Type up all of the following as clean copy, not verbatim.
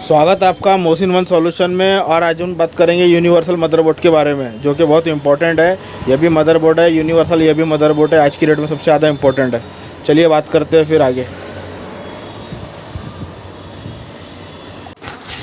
स्वागत है आपका मोहसिन वन सॉल्यूशन में। और आज हम बात करेंगे यूनिवर्सल मदरबोर्ड के बारे में, जो कि बहुत इंपॉर्टेंट है। यह भी मदरबोर्ड है यूनिवर्सल, यह भी मदरबोर्ड है, आज की डेट में सबसे ज़्यादा इंपॉर्टेंट है। चलिए बात करते हैं फिर आगे।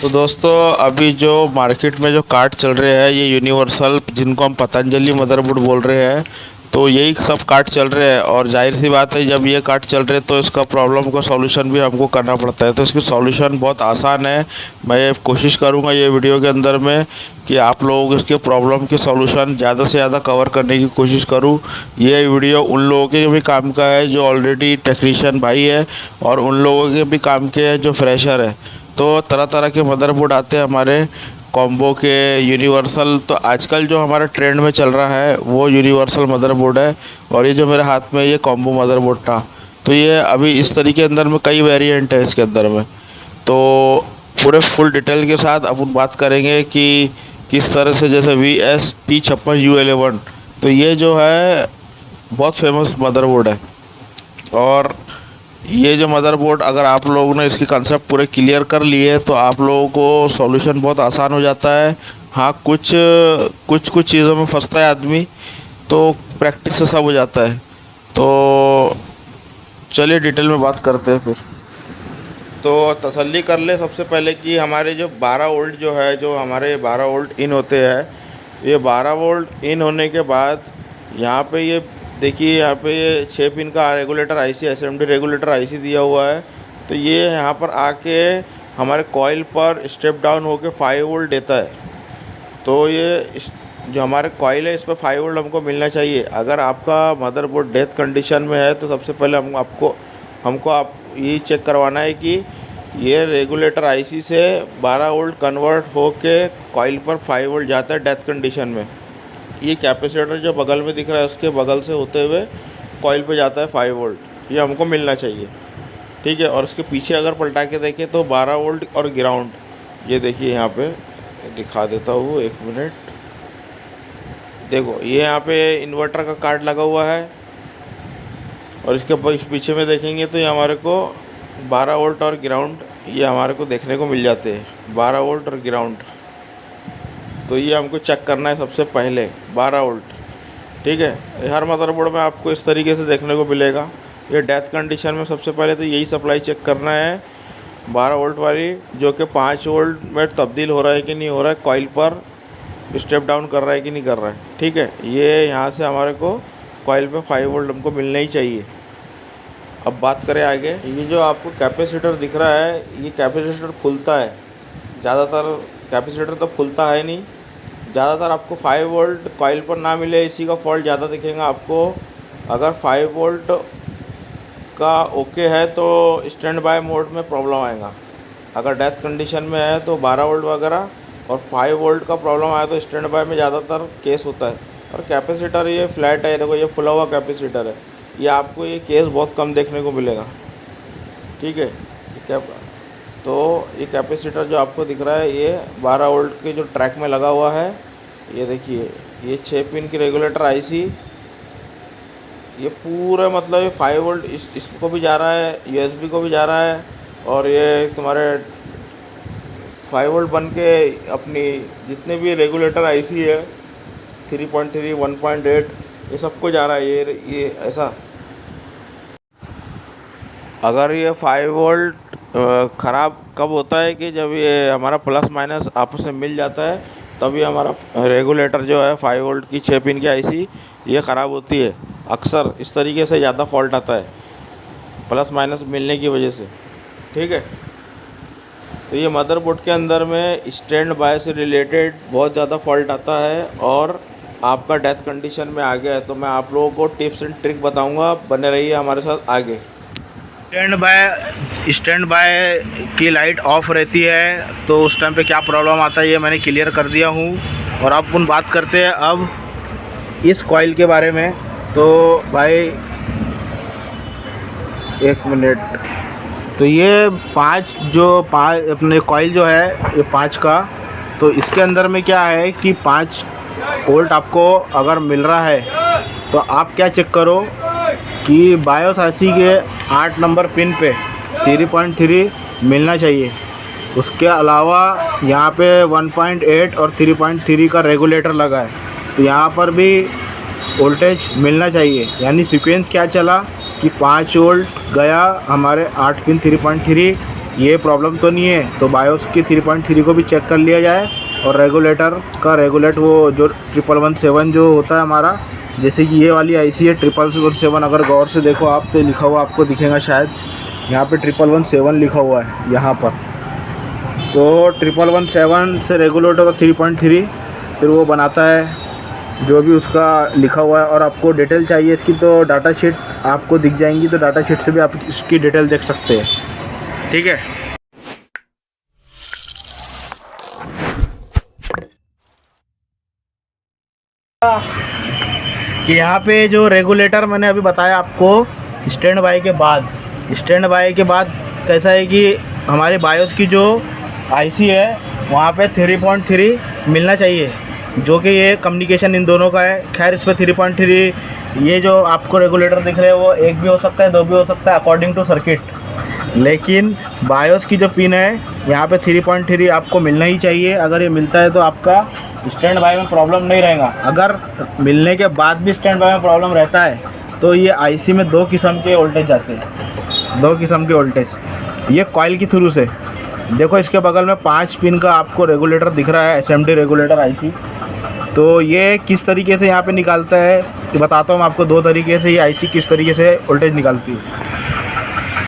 तो दोस्तों, अभी जो मार्केट में जो कार्ड चल रहे हैं ये यूनिवर्सल, जिनको हम पतंजलि मदरबोर्ड बोल रहे हैं, तो यही सब कार्ड चल रहे हैं। और जाहिर सी बात है, जब ये कार्ड चल रहे हैं तो इसका प्रॉब्लम का सॉल्यूशन भी हमको करना पड़ता है। तो इसकी सॉल्यूशन बहुत आसान है। मैं कोशिश करूँगा ये वीडियो के अंदर में कि आप लोग इसके प्रॉब्लम के सॉल्यूशन ज़्यादा से ज़्यादा कवर करने की कोशिश करूँ। ये वीडियो उन लोगों के भी काम का है जो ऑलरेडी टेक्नीशियन भाई है, और उन लोगों के भी काम के है जो फ्रेशर है। तो तरह तरह के मदरबोर्ड आते हैं हमारे कॉम्बो के, यूनिवर्सल। तो आजकल जो हमारा ट्रेंड में चल रहा है वो यूनिवर्सल मदरबोर्ड है। और ये जो मेरे हाथ में ये कॉम्बो मदरबोर्ड था, तो ये अभी इस तरीके के अंदर में कई वेरिएंट है इसके अंदर में। तो पूरे फुल डिटेल के साथ अपन बात करेंगे कि किस तरह से, जैसे VS-T56U11, तो ये जो है बहुत फेमस मदरबोर्ड है। और ये जो मदरबोर्ड, अगर आप लोगों ने इसकी कंसेप्ट पूरे क्लियर कर लिए तो आप लोगों को सॉल्यूशन बहुत आसान हो जाता है। हाँ, कुछ कुछ चीज़ों में फंसता है आदमी, तो प्रैक्टिस से सब हो जाता है। तो चलिए डिटेल में बात करते हैं फिर। तो तसल्ली कर ले सबसे पहले कि हमारे जो 12 वोल्ट जो है, जो हमारे 12 वोल्ट इन होते हैं, ये 12 वोल्ट इन होने के बाद यहाँ पे ये देखिए, यहाँ पे ये 6 पिन का regulator IC, SMD regulator IC दिया हुआ है। तो ये यहाँ पर आके हमारे कॉइल पर स्टेप डाउन होके 5 वोल्ट देता है। तो ये जो हमारे कॉइल है इस पर 5 वोल्ट हमको मिलना चाहिए। अगर आपका मदरबोर्ड डेथ कंडीशन में है तो सबसे पहले हमको आप ये चेक करवाना है कि ये रेगुलेटर आईसी से 12 वोल्ट कन्वर्ट होके कॉइल पर 5 वोल्ट जाता है डेथ कंडीशन में। ये कैपेसिटर जो बगल में दिख रहा है उसके बगल से होते हुए कॉइल पे जाता है 5 वोल्ट, ये हमको मिलना चाहिए, ठीक है। और उसके पीछे अगर पलटा के देखें तो 12 वोल्ट और ग्राउंड, ये देखिए यहाँ पे दिखा देता हूँ, 1 मिनट। देखो ये यहाँ पे इन्वर्टर का कार्ड लगा हुआ है, और इसके पीछे में देखेंगे तो ये हमारे को 12 वोल्ट और ग्राउंड ये हमारे को देखने को मिल जाते हैं, 12 वोल्ट और ग्राउंड। तो ये हमको चेक करना है सबसे पहले 12 वोल्ट, ठीक है। हर मदरबोर्ड में आपको इस तरीके से देखने को मिलेगा। ये डेथ कंडीशन में सबसे पहले तो यही सप्लाई चेक करना है, 12 वोल्ट वाली, जो कि 5 वोल्ट में तब्दील हो रहा है कि नहीं हो रहा है, कॉइल पर स्टेप डाउन कर रहा है कि नहीं कर रहा है, ठीक है। ये यहाँ से हमारे को कॉइल पे 5 वोल्ट हमको मिलना ही चाहिए। अब बात करें आगे, ये जो आपको कैपेसिटर दिख रहा है, ये कैपेसिटर फूलता है ज़्यादातर। कैपेसिटर तो फूलता है नहीं, ज़्यादातर आपको 5 वोल्ट कॉइल पर ना मिले, इसी का फॉल्ट ज़्यादा दिखेगा आपको। अगर 5 वोल्ट का ओके है तो स्टैंड बाय मोड में प्रॉब्लम आएगा। अगर डेथ कंडीशन में है तो 12 वोल्ट वगैरह, और 5 वोल्ट का प्रॉब्लम आया तो स्टैंड बाय में ज़्यादातर केस होता है। और कैपेसिटर ये फ्लैट है, देखो ये फुला हुआ कैपेसिटर है, ये आपको ये केस बहुत कम देखने को मिलेगा, ठीक है। तो ये कैपेसिटर जो आपको दिख रहा है ये 12 वोल्ट के जो ट्रैक में लगा हुआ है। ये देखिए, ये 6 पिन की रेगुलेटर आईसी, ये पूरा मतलब ये 5 वोल्ट इसको भी जा रहा है, यूएसबी को भी जा रहा है, और ये तुम्हारे 5 वोल्ट बन के अपनी जितने भी रेगुलेटर आईसी है 3.3, 1.8, ये सबको जा रहा है। ये ऐसा, अगर ये 5 वोल्ट ख़राब कब होता है कि जब ये हमारा प्लस माइनस आपस में मिल जाता है, तभी हमारा रेगुलेटर जो है 5 वोल्ट की 6 पिन की आईसी ये ख़राब होती है। अक्सर इस तरीके से ज़्यादा फॉल्ट आता है प्लस माइनस मिलने की वजह से, ठीक है। तो ये मदरबोर्ड के अंदर में स्टैंड बाय से रिलेटेड बहुत ज़्यादा फॉल्ट आता है, और आपका डेथ कंडीशन में आ गया है। तो मैं आप लोगों को टिप्स एंड ट्रिक बताऊँगा, बने रहिए हमारे साथ आगे। स्टैंड बाय की लाइट ऑफ रहती है तो उस टाइम पे क्या प्रॉब्लम आता है ये मैंने क्लियर कर दिया हूँ। और अब अपन बात करते हैं अब इस कॉइल के बारे में। तो भाई 1 मिनट, तो ये 5 अपने कॉइल जो है ये 5 का, तो इसके अंदर में क्या है कि 5 वोल्ट आपको अगर मिल रहा है तो आप क्या चेक करो कि बायोस आईसी के 8 नंबर पिन पे 3.3 मिलना चाहिए। उसके अलावा यहाँ पे 1.8 और 3.3 का रेगुलेटर लगा है, तो यहाँ पर भी वोल्टेज मिलना चाहिए। यानी सीक्वेंस क्या चला कि 5 वोल्ट गया हमारे 8 पिन 3.3, ये प्रॉब्लम तो नहीं है। तो बायोस की 3.3 को भी चेक कर लिया जाए और रेगुलेटर का रेगुलेट वो जो 1117 जो होता है हमारा, जैसे कि ये वाली आईसी है 1117, अगर गौर से देखो आप तो लिखा हुआ आपको दिखेगा शायद, यहाँ पे 1117 लिखा हुआ है यहाँ पर। तो 1117 से रेगुलेटर का 3.3 फिर वो बनाता है जो भी उसका लिखा हुआ है। और आपको डिटेल चाहिए इसकी तो डाटा शीट आपको दिख जाएंगी, तो डाटा शीट से भी आप इसकी डिटेल देख सकते हैं। ठीक है। यहाँ पे जो रेगुलेटर मैंने अभी बताया आपको, स्टैंड बाय के बाद कैसा है कि हमारे बायोस की जो आईसी है वहाँ पे 3.3 मिलना चाहिए, जो कि ये कम्युनिकेशन इन दोनों का है। खैर इस पर 3.3 ये जो आपको रेगुलेटर दिख रहे हैं वो एक भी हो सकता है, दो भी हो सकता है अकॉर्डिंग टू सर्किट, लेकिन बायोस की जो पिन है यहाँ पे 3.3 आपको मिलना ही चाहिए। अगर ये मिलता है तो आपका स्टैंड बाय में प्रॉब्लम नहीं रहेगा। अगर मिलने के बाद भी स्टैंड बाय में प्रॉब्लम रहता है तो ये आईसी में 2 किस्म के वोल्टेज जाते हैं, 2 किस्म के वोल्टेज। ये कॉइल के थ्रू से देखो, इसके बगल में 5 पिन का आपको रेगुलेटर दिख रहा है, एसएमडी रेगुलेटर आईसी। तो ये किस तरीके से यहाँ पे निकालता है ये बताता हूँ मैं आपको। 2 तरीके से ये आईसी किस तरीके से वोल्टेज निकालती है।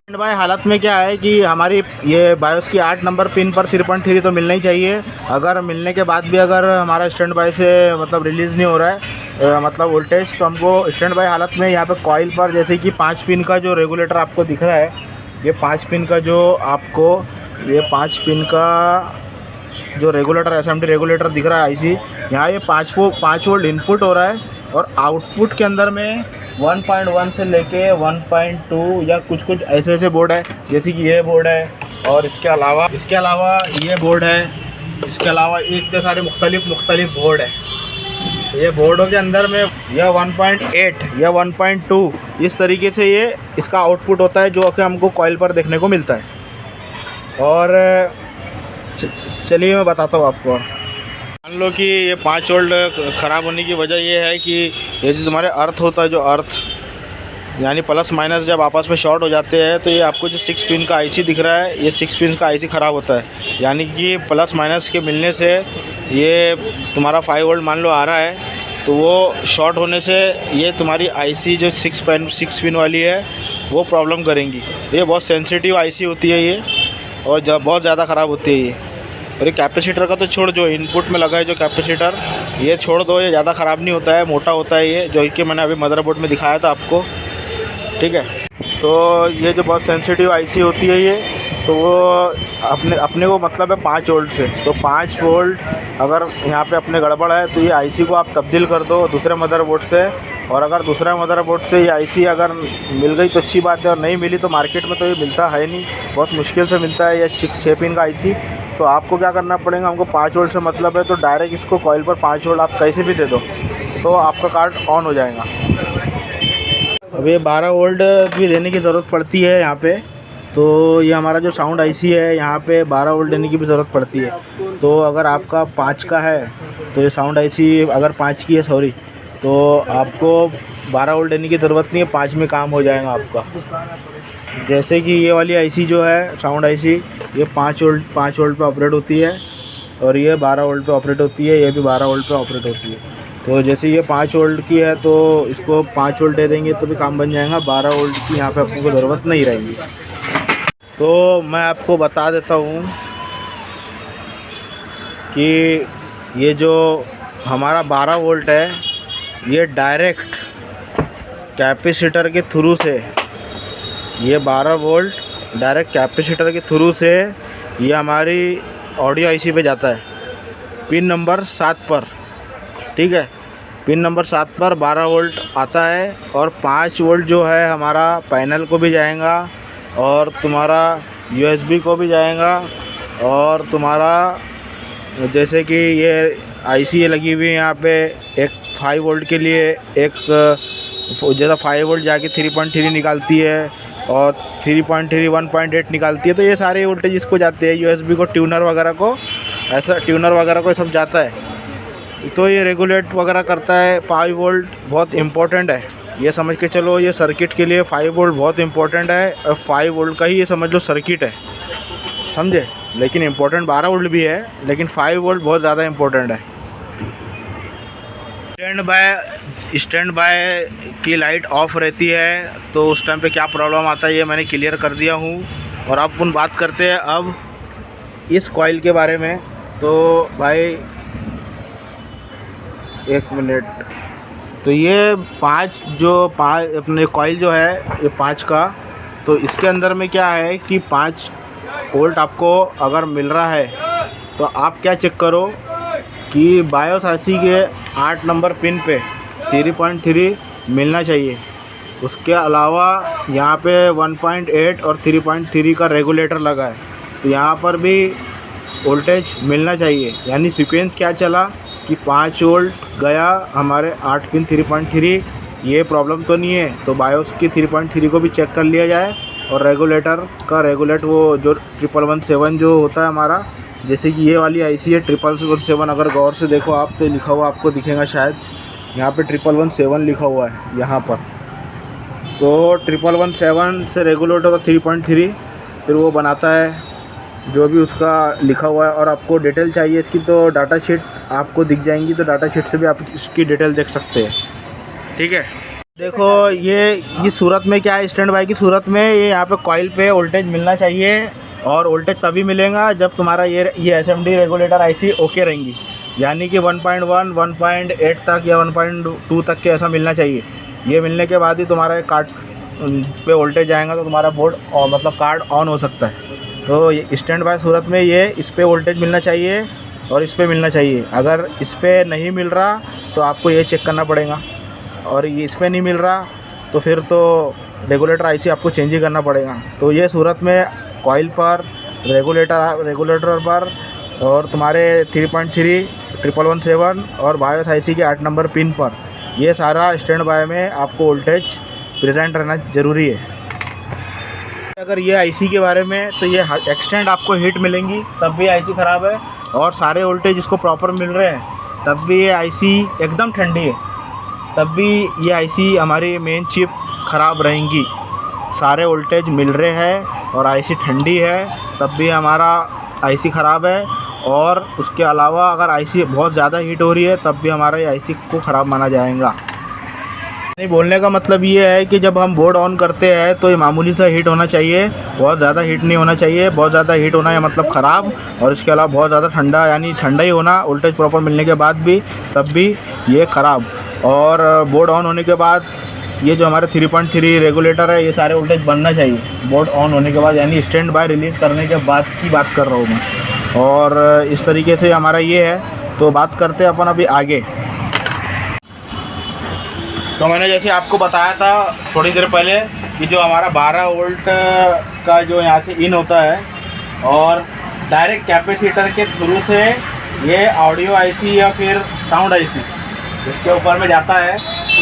स्टैंड बाय हालत में क्या है कि हमारी ये बायोस की 8 नंबर पिन पर 3.3 तो मिलना ही चाहिए। अगर मिलने के बाद भी अगर हमारा स्टैंड बाय से मतलब रिलीज़ नहीं हो रहा है मतलब वोल्टेज, तो हमको स्टैंड बाय हालत में यहाँ पे कॉइल पर जैसे कि 5 पिन का जो रेगुलेटर आपको दिख रहा है, ये 5 पिन का जो आपको ये 5 पिन का जो रेगुलेटर एसएमडी रेगुलेटर दिख रहा है आईसी, यहाँ ये 5 वोल्ट इनपुट हो रहा है और आउटपुट के अंदर में 1.1 से लेके 1.2 या कुछ ऐसे बोर्ड है, जैसे कि ये बोर्ड है और इसके अलावा ये बोर्ड है, इसके अलावा इतने सारे मुख्तलिफ बोर्ड है। ये बोर्डों के अंदर में यह 1.8 या 1.2 इस तरीके से ये इसका आउटपुट होता है, जो कि हमको कॉइल पर देखने को मिलता है। और चलिए मैं बताता हूँ आपको। मान लो कि ये 5 वोल्ट ख़राब होने की वजह ये है कि ये जो तुम्हारे अर्थ होता है, जो अर्थ यानी प्लस माइनस जब आपस में शॉर्ट हो जाते हैं, तो ये आपको जो 6 पिन का आईसी दिख रहा है, ये 6 पिन का आईसी ख़राब होता है। यानी कि प्लस माइनस के मिलने से ये तुम्हारा 5 वोल्ट मान लो आ रहा है, तो वो शॉर्ट होने से ये तुम्हारी आईसी जो 6 पिन वाली है वो प्रॉब्लम करेंगी। ये बहुत सेंसिटिव आईसी होती है ये, और बहुत ज़्यादा ख़राब होती है ये। और ये कैपेसिटर का तो छोड़, जो इनपुट में लगा है जो कैपेसिटर, ये छोड़ दो, ये ज़्यादा ख़राब नहीं होता है, मोटा होता है ये, जो कि मैंने अभी मदरबोर्ड में दिखाया था आपको। ठीक है। तो ये जो बहुत सेंसिटिव आईसी होती है ये, तो वो अपने को मतलब है 5 वोल्ट से। तो 5 वोल्ट अगर यहाँ पे अपने गड़बड़ है तो ये आईसी को आप तब्दील कर दो दूसरे मदरबोर्ड से। और अगर दूसरे मदरबोर्ड से ये आईसी अगर मिल गई तो अच्छी बात है, और नहीं मिली तो मार्केट में तो ये मिलता है नहीं, बहुत मुश्किल से मिलता है ये 6 पिन का आईसी। तो आपको क्या करना पड़ेगा, हमको 5 वोल्ट से मतलब है, तो डायरेक्ट इसको कॉइल पर 5 वोल्ट आप कैसे भी दे दो तो आपका कार्ड ऑन हो जाएगा। अब ये 12 वोल्ट भी देने की ज़रूरत पड़ती है यहाँ पे। तो ये हमारा जो साउंड आईसी है, यहाँ पे 12 वोल्ट देने की भी ज़रूरत पड़ती है। तो अगर आपका 5 का है तो ये साउंड आईसी अगर 5 की है सॉरी, तो आपको 12 वोल्ट देने की ज़रूरत नहीं है, 5 में काम हो जाएगा आपका। जैसे कि ये वाली आईसी जो है साउंड आईसी, ये 5 वोल्ट पे ऑपरेट होती है, और ये 12 वोल्ट पे ऑपरेट होती है, ये भी 12 वोल्ट पे ऑपरेट होती है। तो जैसे ये 5 वोल्ट की है तो इसको 5 वोल्ट दे देंगे तो भी काम बन जाएगा, 12 वोल्ट की यहाँ पे अपने को ज़रूरत नहीं रहेगी। तो मैं आपको बता देता हूँ कि ये जो हमारा 12 वोल्ट है, ये डायरेक्ट कैपेसिटर के थ्रू से, ये 12 वोल्ट डायरेक्ट कैपेसिटर के थ्रू से ये हमारी ऑडियो आईसी पे जाता है, पिन नंबर 7 पर। ठीक है, पिन नंबर 7 पर 12 वोल्ट आता है, और 5 वोल्ट जो है हमारा पैनल को भी जाएगा, और तुम्हारा यूएसबी को भी जाएगा, और तुम्हारा जैसे कि ये आईसी लगी हुई है यहाँ पे, एक 5 वोल्ट के लिए एक जैसा 5 वोल्ट जाके 3.3 निकालती है, और 3.3 1.8 निकालती है। तो ये सारे वोल्टेज इसको जाते हैं, यूएसबी को, ट्यूनर वगैरह को, ऐसा ट्यूनर वगैरह को सब जाता है। तो ये रेगुलेट वगैरह करता है। 5 वोल्ट बहुत इम्पोर्टेंट है, ये समझ के चलो। ये सर्किट के लिए 5 वोल्ट बहुत इम्पोर्टेंट है, और 5 वोल्ट का ही ये समझ लो सर्किट है, समझे। लेकिन इम्पोर्टेंट 12 वोल्ट भी है, लेकिन 5 वोल्ट बहुत ज़्यादा इम्पोर्टेंट है। स्टैंड बाय की लाइट ऑफ रहती है तो उस टाइम पे क्या प्रॉब्लम आता है ये मैंने क्लियर कर दिया हूँ। और अब अपन बात करते हैं अब इस कॉइल के बारे में। तो भाई एक मिनट, तो ये पाँच अपने कॉइल जो है ये 5 का, तो इसके अंदर में क्या है कि 5 वोल्ट आपको अगर मिल रहा है तो आप क्या चेक करो कि बायोस आईसी के 8 नंबर पिन पे 3.3 मिलना चाहिए। उसके अलावा यहाँ पे 1.8 और 3.3 का रेगुलेटर लगा है, तो यहाँ पर भी वोल्टेज मिलना चाहिए। यानी सीक्वेंस क्या चला कि 5 वोल्ट गया हमारे 8 पिन 3.3, ये प्रॉब्लम तो नहीं है। तो बायोस की 3.3 को भी चेक कर लिया जाए, और रेगुलेटर का रेगुलेट वो जो 1117 जो होता है हमारा, जैसे कि ये वाली आईसी है 1117, अगर गौर से देखो आप तो लिखा हुआ आपको दिखेगा शायद, यहाँ पे 1117 लिखा हुआ है यहाँ पर। तो 1117 से रेगुलेटर का 3.3 फिर वो बनाता है जो भी उसका लिखा हुआ है। और आपको डिटेल चाहिए इसकी तो डाटा शीट आपको दिख जाएंगी, तो डाटा शीट से भी आप इसकी डिटेल देख सकते हैं, ठीक है। देखो ये सूरत में क्या है, स्टैंड बाय की सूरत में ये यहाँ पे कॉइल पे वोल्टेज मिलना चाहिए, और वोल्टेज तभी मिलेगा जब तुम्हारा ये एसएमडी रेगुलेटर आईसी ओके रहेंगी। यानी कि 1.1 1.8 तक या 1.2 तक के ऐसा मिलना चाहिए। ये मिलने के बाद ही तुम्हारा कार्ड पे वोल्टेज आएगा, तो तुम्हारा बोर्ड मतलब कार्ड ऑन हो सकता है। तो स्टैंड बाय सूरत में ये इस पर वोल्टेज मिलना चाहिए और इस पर मिलना चाहिए। अगर इस पर नहीं मिल रहा तो आपको ये चेक करना पड़ेगा, और ये इस पर नहीं मिल रहा तो फिर तो रेगुलेटर आईसी आपको चेंज ही करना पड़ेगा। तो ये सूरत में कॉइल पर, रेगुलेटर पर, और तुम्हारे 3.3 1117 और बायोस आईसी के 8 नंबर पिन पर, ये सारा स्टैंड बाय में आपको वोल्टेज प्रेजेंट रहना ज़रूरी है। अगर ये आईसी के बारे में, तो ये एक्सटेंड आपको हीट मिलेंगी तब भी आईसी ख़राब है, और सारे वोल्टेज इसको प्रॉपर मिल रहे हैं तब भी ये आईसी एकदम ठंडी है, तब भी ये आईसी हमारी मेन चिप ख़राब रहेंगी। सारे वोल्टेज मिल रहे हैं और आईसी ठंडी है तब भी हमारा आईसी ख़राब है। और उसके अलावा अगर आईसी बहुत ज़्यादा हीट हो रही है तब भी हमारा ये आईसी को ख़राब माना जाएगा। नहीं, बोलने का मतलब ये है कि जब हम बोर्ड ऑन करते हैं तो ये मामूली सा हीट होना चाहिए, बहुत ज़्यादा हीट नहीं होना चाहिए। बहुत ज़्यादा हीट होना है मतलब ख़राब, और इसके अलावा बहुत ज़्यादा ठंडा, यानी ठंडा ही होना वोल्टेज प्रॉपर मिलने के बाद भी, तब भी ये ख़राब। और बोर्ड ऑन होने के बाद ये जो हमारे 3.3 रेगुलेटर है, ये सारे वोल्टेज बनना चाहिए बोर्ड ऑन होने के बाद, यानी स्टैंड बाय रिलीज़ करने के बाद की बात कर रहा हूँ मैं। और इस तरीके से हमारा ये है। तो बात करते हैं अपन अभी आगे। तो मैंने जैसे आपको बताया था थोड़ी देर पहले कि जो हमारा 12 वोल्ट का जो यहाँ से इन होता है, और डायरेक्ट कैपेसिटर के थ्रू से ये ऑडियो आईसी या फिर साउंड आईसी इसके ऊपर में जाता है,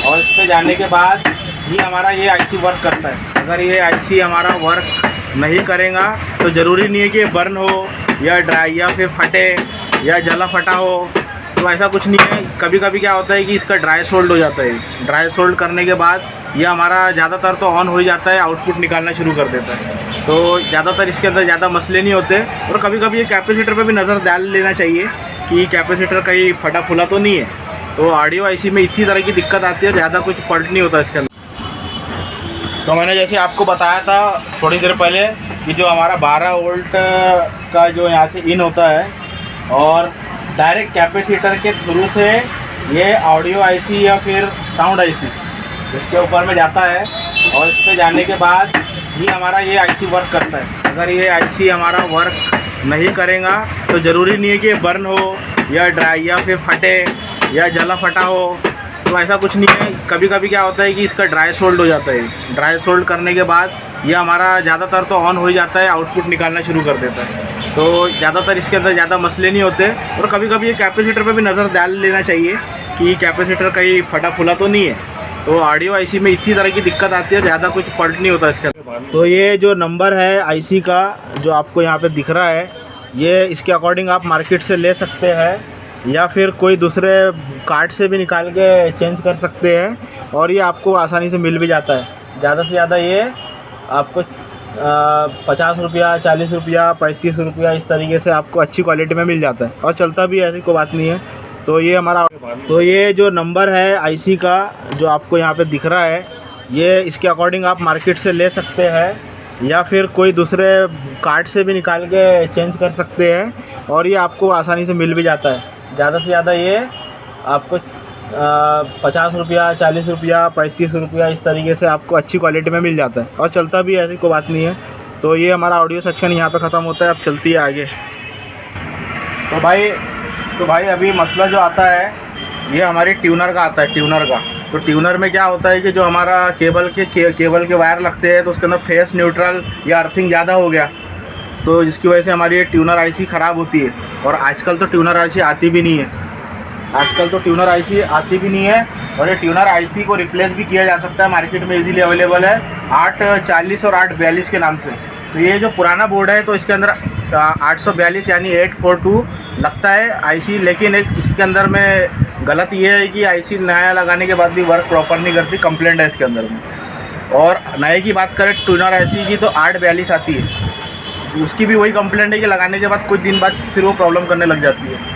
और इस पर जाने के बाद ही हमारा ये आईसी वर्क करता है। अगर ये आईसी हमारा वर्क नहीं करेगा तो ज़रूरी नहीं है कि बर्न हो या ड्राई या फिर फटे या जला फटा हो, तो ऐसा कुछ नहीं है। कभी कभी क्या होता है कि इसका ड्राई सोल्ड हो जाता है। ड्राई सोल्ड करने के बाद ये हमारा ज़्यादातर तो ऑन हो ही जाता है, आउटपुट निकालना शुरू कर देता है। तो ज़्यादातर इसके अंदर ज़्यादा मसले नहीं होते। और कभी कभी ये कैपेसिटर पे भी नज़र डाल लेना चाहिए कि कैपेसिटर कहीं फटा फुला तो नहीं है। तो ऑडियो आईसी में इसी तरह की दिक्कत आती है, ज़्यादा कुछ फॉल्ट नहीं होता इसके अंदर। तो मैंने जैसे आपको बताया था थोड़ी देर पहले कि जो हमारा 12 वोल्ट का जो यहाँ से इन होता है, और डायरेक्ट कैपेसिटर के थ्रू से ये ऑडियो आईसी या फिर साउंड आईसी इसके ऊपर में जाता है, और इस पर जाने के बाद ही हमारा ये आईसी वर्क करता है। अगर ये आईसी हमारा वर्क नहीं करेगा तो ज़रूरी नहीं है कि बर्न हो या ड्राई या फिर फटे या जला फटा हो, तो ऐसा कुछ नहीं है। कभी कभी क्या होता है कि इसका ड्राई सोल्ड हो जाता है। ड्राई सोल्ड करने के बाद ये हमारा ज़्यादातर तो ऑन हो ही जाता है, आउटपुट निकालना शुरू कर देता है। तो ज़्यादातर इसके अंदर ज़्यादा मसले नहीं होते। और कभी कभी ये कैपेसिटर पे भी नज़र डाल लेना चाहिए कि कैपेसिटर कहीं फटा फुला तो नहीं है। तो ऑडियो आईसी में इसी तरह की दिक्कत आती है, ज़्यादा कुछ फॉल्ट नहीं होता इसके अंदर। तो ये जो नंबर है आईसी का जो आपको यहाँ पे दिख रहा है, ये इसके अकॉर्डिंग आप मार्केट से ले सकते हैं या फिर कोई दूसरे कार्ड से भी निकाल के चेंज कर सकते हैं और ये आपको आसानी से मिल भी जाता है। ज़्यादा से ज़्यादा ये आपको 50 रुपया, 40 रुपया, 35 रुपया इस तरीके से आपको अच्छी क्वालिटी में मिल जाता है और चलता भी है, ऐसी कोई बात नहीं है। तो ये जो नंबर है आईसी का जो आपको यहाँ पे दिख रहा है, ये इसके अकॉर्डिंग आप मार्केट से ले सकते हैं या फिर कोई दूसरे कार्ड से भी निकाल के चेंज कर सकते हैं और ये आपको आसानी से मिल भी जाता है। ज़्यादा से ज़्यादा ये आपको 50 रुपया, 40 रुपया, 35 रुपया इस तरीके से आपको अच्छी क्वालिटी में मिल जाता है और चलता भी है, ऐसी कोई बात नहीं है। तो ये हमारा ऑडियो सेक्शन यहाँ पे ख़त्म होता है। अब चलती है आगे। तो भाई अभी मसला जो आता है ये हमारे ट्यूनर का आता है, ट्यूनर का। तो ट्यूनर में क्या होता है कि जो हमारा केबल के वायर लगते हैं तो उसके अंदर फेस न्यूट्रल या अर्थिंग ज़्यादा हो गया, तो जिसकी वजह से हमारी ये ट्यूनर आईसी ख़राब होती है। और आजकल तो ट्यूनर आईसी आती भी नहीं है, और ये ट्यूनर आईसी को रिप्लेस भी किया जा सकता है, मार्केट में इजीली अवेलेबल है 840 और 842 के नाम से। तो ये जो पुराना बोर्ड है तो इसके अंदर 842 यानी 842 लगता है आईसी, लेकिन एक इसके अंदर में गलत ये है कि आईसी नया लगाने के बाद भी वर्क प्रॉपर नहीं करती, कंप्लेंट है इसके अंदर में। और नए की बात करें ट्यूनर आईसी की तो 842 आती है, उसकी भी वही कंप्लेंट है कि लगाने के बाद कुछ दिन बाद फिर वो प्रॉब्लम करने लग जाती है।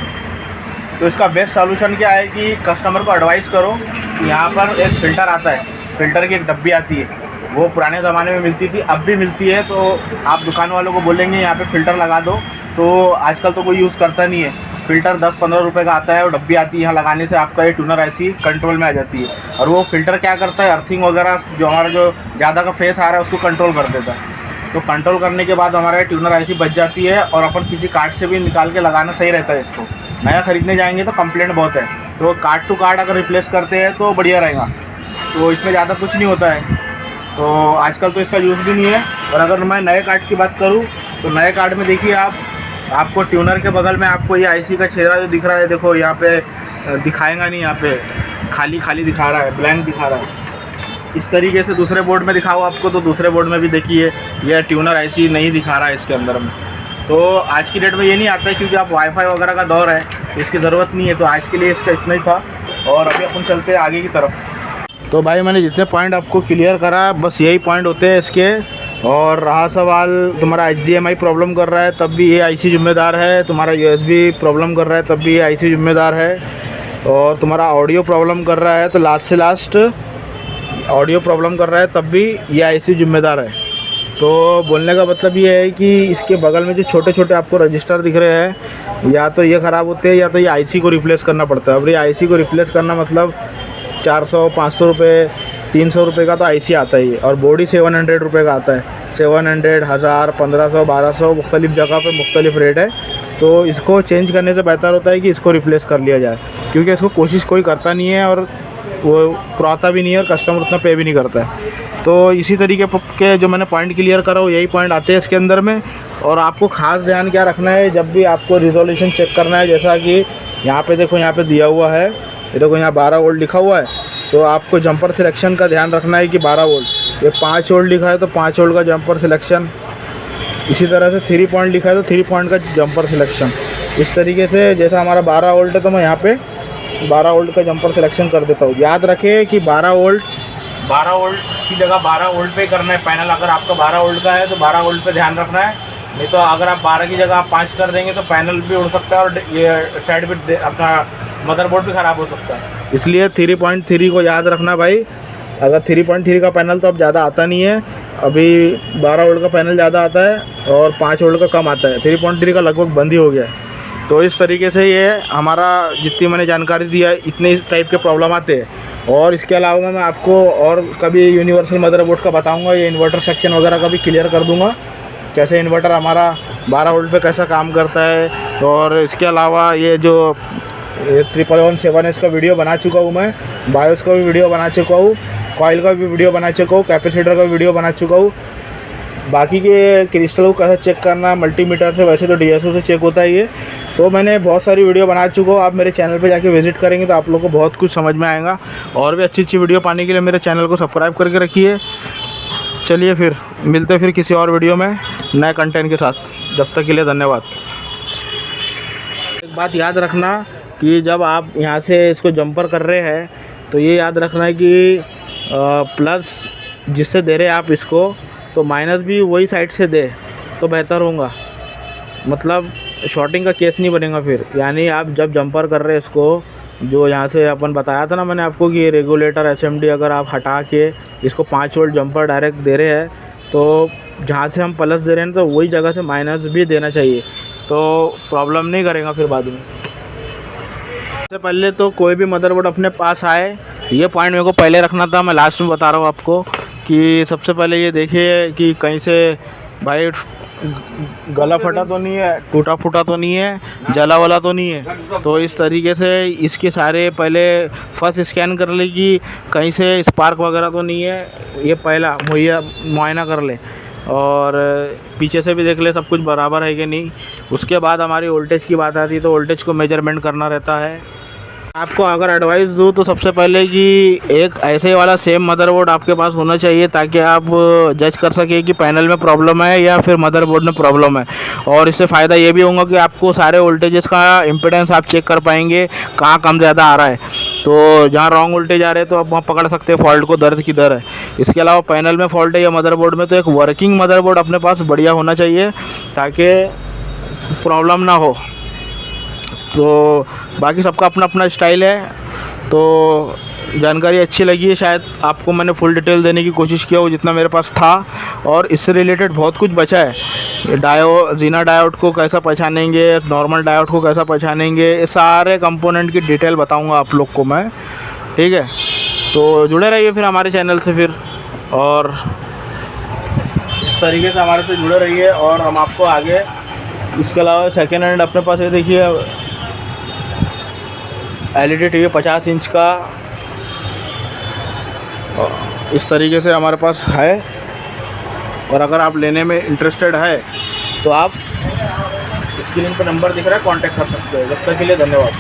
तो इसका बेस्ट सॉल्यूशन क्या है कि कस्टमर को एडवाइस करो कि यहाँ पर एक फ़िल्टर आता है, फ़िल्टर की एक डब्बी आती है, वो पुराने ज़माने में मिलती थी, अब भी मिलती है। तो आप दुकान वालों को बोलेंगे यहाँ पे फ़िल्टर लगा दो, तो आजकल तो कोई यूज़ करता नहीं है। फ़िल्टर 10-15 रुपये का आता है और डब्बी आती है, यहाँ लगाने से आपका ये ट्यूनर आईसी कंट्रोल में आ जाती है। और वो फ़िल्टर क्या करता है, अर्थिंग वगैरह जो हमारा जो ज़्यादा का फेस आ रहा है उसको कंट्रोल कर देता है। तो कंट्रोल करने के बाद हमारा ट्यूनर आईसी बच जाती है और अपन किसी कार्ड से भी निकाल के लगाना सही रहता है। इसको नया ख़रीदने जाएंगे तो कंप्लेंट बहुत है, तो कार्ड टू कार्ड अगर रिप्लेस करते हैं तो बढ़िया रहेगा। तो इसमें ज़्यादा कुछ नहीं होता है, तो आजकल तो इसका यूज़ भी नहीं है। और अगर मैं नए कार्ड की बात करूँ तो नए कार्ड में देखिए आपको ट्यूनर के बगल में आपको ये आईसी का छेदा जो दिख रहा है, देखो यहाँ पे दिखाएगा नहीं, यहाँ पे खाली दिखा रहा है, ब्लैंक दिखा रहा है। इस तरीके से दूसरे बोर्ड में दिखाओ आपको तो दूसरे बोर्ड में भी देखिए यह ट्यूनर आईसी नहीं दिखा रहा है इसके अंदर में। तो आज की डेट में ये नहीं आता है क्योंकि आप वाईफाई वगैरह का दौर है, इसकी ज़रूरत नहीं है। तो आज के लिए इसका इतना ही था और अभी अपन चलते हैं आगे की तरफ। तो भाई मैंने जितने पॉइंट आपको क्लियर करा बस यही पॉइंट होते हैं इसके। और रहा सवाल तुम्हारा HDMI प्रॉब्लम कर रहा है तब भी ये आईसी जिम्मेदार है, तुम्हारा USB प्रॉब्लम कर रहा है तब भी ये आईसी जिम्मेदार है, और तुम्हारा ऑडियो प्रॉब्लम कर रहा है तो लास्ट ऑडियो प्रॉब्लम कर रहा है तब भी ये आईसी जिम्मेदार है। तो बोलने का मतलब ये है कि इसके बगल में जो छोटे छोटे आपको रजिस्टर दिख रहे हैं या तो ये ख़राब होते हैं या तो ये आईसी को रिप्लेस करना पड़ता है। अब ये आईसी को रिप्लेस करना मतलब 400-500 रुपये 300 रुपये का तो आईसी आता ही है और बॉडी 700 रुपये का आता है। 700, 1000, 1500, 1200 मुख्तलिफ़ जगह पे मुख्तलिफ़ रेट है। तो इसको चेंज करने से बेहतर होता है कि इसको रिप्लेस कर लिया जाए, क्योंकि इसको कोशिश कोई करता नहीं है और वो पुराता भी नहीं है और कस्टमर उतना पे भी नहीं करता है। तो इसी तरीके के जो मैंने पॉइंट क्लियर करा हो यही पॉइंट आते हैं इसके अंदर में। और आपको ख़ास ध्यान क्या रखना है जब भी आपको रिजोल्यूशन चेक करना है, जैसा कि यहाँ पे देखो, यहाँ पे दिया हुआ है, ये देखो यहाँ 12 वोल्ट लिखा हुआ है, तो आपको जंपर सिलेक्शन का ध्यान रखना है कि 12 वोल्ट। ये 5 वोल्ट लिखा है तो 5 वोल्ट का जंपर सिलेक्शन, इसी तरह से 3 पॉइंट लिखा है तो 3 पॉइंट का जंपर सिलेक्शन। इस तरीके से जैसा हमारा 12 वोल्ट है तो मैं यहाँ पे 12 वोल्ट का जंपर सिलेक्शन कर देता हूँ। याद रखें कि 12 वोल्ट की जगह 12 वोल्ट पे करना है पैनल। अगर आपका 12 वोल्ट का है तो 12 वोल्ट पे ध्यान रखना है, नहीं तो अगर आप 12 की जगह आप 5 कर देंगे तो पैनल भी उड़ सकता है और ये साइड पे अपना मदरबोर्ड भी ख़राब हो सकता है। इसलिए 3.3 को याद रखना भाई। अगर 3.3 का पैनल तो अब ज़्यादा आता नहीं है, अभी 12 वोल्ट का पैनल ज़्यादा आता है और 5 वोल्ट का कम आता है। 3.3 का लगभग बंद ही हो गया है। तो इस तरीके से ये हमारा जितनी मैंने जानकारी दी है इतने टाइप के प्रॉब्लम आते हैं। और इसके अलावा मैं आपको और कभी यूनिवर्सल मदरबोर्ड का बताऊंगा, ये इन्वर्टर सेक्शन वगैरह का भी क्लियर कर दूंगा, कैसे इन्वर्टर हमारा 12 वोल्ट पे कैसा काम करता है। और इसके अलावा ये जो 1117S का वीडियो बना चुका हूँ मैं, बायोस का भी वीडियो बना चुका हूँ, कॉइल का भी वीडियो बना चुका हूँ, कैपेसिटर का भी वीडियो बना चुका हूँ। बाकी के क्रिस्टल को कैसे चेक करना मल्टीमीटर से, वैसे तो DSO से चेक होता है ये, तो मैंने बहुत सारी वीडियो बना चुका हूँ। आप मेरे चैनल पे जाके विजिट करेंगे तो आप लोगों को बहुत कुछ समझ में आएगा। और भी अच्छी वीडियो पाने के लिए मेरे चैनल को सब्सक्राइब करके रखिए। चलिए फिर मिलते फिर किसी और वीडियो में नए कंटेंट के साथ। जब तक के लिए धन्यवाद। एक बात याद रखना कि जब आप यहाँ से इसको जंपर कर रहे हैं तो ये याद रखना है कि प्लस जिससे दे रहे आप इसको तो माइनस भी वही साइड से दे तो बेहतर होगा। मतलब शॉर्टिंग का केस नहीं बनेगा फिर। यानी आप जब जंपर कर रहे हैं इसको, जो यहाँ से अपन बताया था ना मैंने आपको कि रेगुलेटर एसएमडी अगर आप हटा के इसको 5 वोल्ट जंपर डायरेक्ट दे रहे हैं तो जहाँ से हम प्लस दे रहे हैं तो वही जगह से माइनस भी देना चाहिए, तो प्रॉब्लम नहीं करेगा फिर बाद में। सबसे पहले तो कोई भी मदरबोर्ड अपने पास आए, ये पॉइंट मेरे को पहले रखना था, मैं लास्ट में बता रहा हूँ आपको कि सबसे पहले ये देखिए कि कहीं से भाई गला फटा तो नहीं है, टूटा फूटा तो नहीं है, जला वाला तो नहीं है। तो इस तरीके से इसके सारे पहले फर्स्ट स्कैन कर ले कि कहीं से स्पार्क वगैरह तो नहीं है, ये पहला मुआयना कर ले। और पीछे से भी देख ले सब कुछ बराबर है कि नहीं। उसके बाद हमारी वोल्टेज की बात आती है तो वोल्टेज को मेजरमेंट करना रहता है। आपको अगर एडवाइस दूँ तो सबसे पहले कि एक ऐसे वाला सेम मदरबोर्ड आपके पास होना चाहिए ताकि आप जज कर सके कि पैनल में प्रॉब्लम है या फिर मदरबोर्ड में प्रॉब्लम है। और इससे फ़ायदा ये भी होगा कि आपको सारे वोल्टेजेस का इम्पीडेंस आप चेक कर पाएंगे कहाँ कम ज़्यादा आ रहा है। तो जहाँ रॉन्ग वोल्टेज आ रहे हैं तो आप वहाँ पकड़ सकते हैं फॉल्ट को, दर्द किधर है। इसके अलावा पैनल में फॉल्ट है या मदरबोर्ड में, तो एक वर्किंग मदरबोर्ड अपने पास बढ़िया होना चाहिए ताकि प्रॉब्लम ना हो। तो बाकी सबका अपना अपना स्टाइल है। तो जानकारी अच्छी लगी है, शायद आपको मैंने फुल डिटेल देने की कोशिश किया हो जितना मेरे पास था। और इससे रिलेटेड बहुत कुछ बचा है। जीना डायोड को कैसा पहचानेंगे, नॉर्मल डायोड को कैसा पहचानेंगे, ये सारे कंपोनेंट की डिटेल बताऊंगा आप लोग को मैं, ठीक है। तो जुड़े रहिए फिर हमारे चैनल से फिर, और इस तरीके से हमारे से जुड़े रहिए और हम आपको आगे। इसके अलावा सेकेंड हैंड अपने पास ये देखिए LED टीवी 50 इंच का इस तरीके से हमारे पास है। और अगर आप लेने में इंटरेस्टेड है तो आप स्क्रीन पर नंबर दिख रहा है, कांटेक्ट कर सकते हो। जब तक के लिए धन्यवाद।